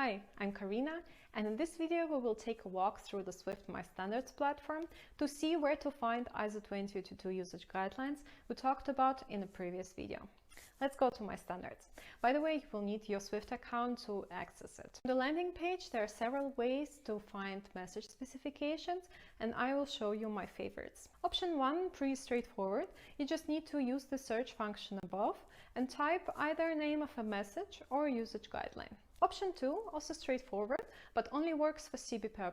Hi, I'm Karina, and in this video we will take a walk through the SWIFT My Standards platform to see where to find ISO 20022 usage guidelines we talked about in a previous video. Let's go to My Standards. By the way, you will need your SWIFT account to access it. On the landing page, there are several ways to find message specifications, and I will show you my favorites. Option 1, pretty straightforward. You just need to use the search function above and type either name of a message or usage guideline. Option 2, also straightforward, but only works for CBPR+.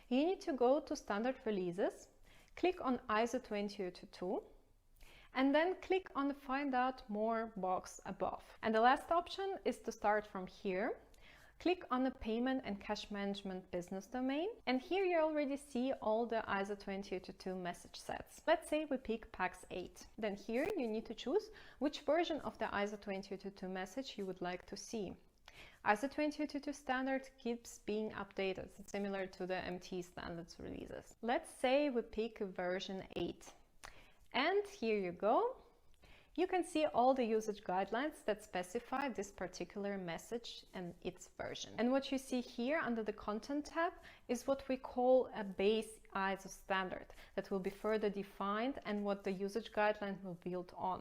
You need to go to Standard Releases, click on ISO 20022, and then click on the Find Out More box above. And the last option is to start from here. Click on the Payment and Cash Management business domain, and here you already see all the ISO 20022 message sets. Let's say we pick PAX 8. Then here you need to choose which version of the ISO 20022 message you would like to see. ISO 20022 standard keeps being updated, similar to the MT standards releases. Let's say we pick version 8. And here you go. You can see all the usage guidelines that specify this particular message and its version. And what you see here under the Content tab is what we call a base ISO standard that will be further defined and what the usage guideline will build on.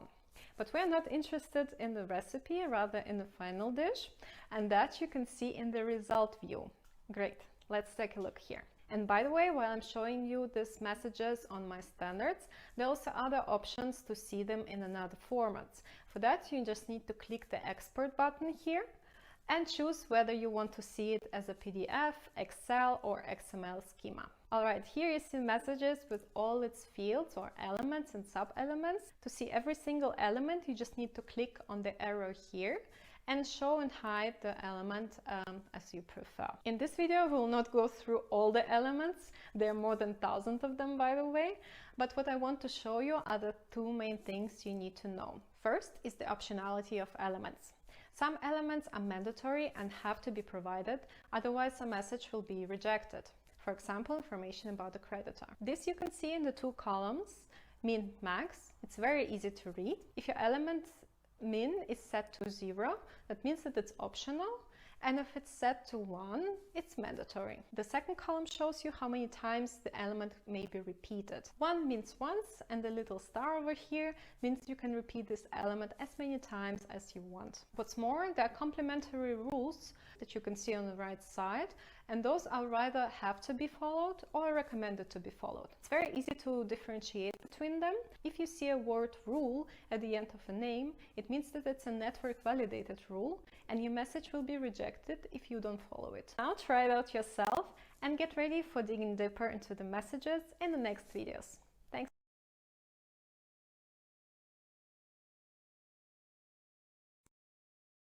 But we're not interested in the recipe, rather in the final dish, and that you can see in the result view. Great, let's take a look here. And by the way, while I'm showing you these messages on My Standards, there are also other options to see them in another formats. For that, you just need to click the Export button here and choose whether you want to see it as a PDF, Excel or XML schema. All right, here you see messages with all its fields or elements and sub-elements. To see every single element, you just need to click on the arrow here and show and hide the element as you prefer. In this video, we will not go through all the elements. There are more than 1,000 of them, by the way. But what I want to show you are the two main things you need to know. First is the optionality of elements. Some elements are mandatory and have to be provided, otherwise a message will be rejected. For example, information about the creditor. This you can see in the two columns, min, max. It's very easy to read. If your element min is set to 0, that means that it's optional, and if it's set to 1, it's mandatory. The second column shows you how many times the element may be repeated. 1 means once, and the little star over here means you can repeat this element as many times as you want. What's more, there are complementary rules that you can see on the right side, and those are either have to be followed or recommended to be followed. It's very easy to differentiate between them. If you see a word rule at the end of a name, it means that it's a network validated rule, and your message will be rejected if you don't follow it. Now try it out yourself and get ready for digging deeper into the messages in the next videos.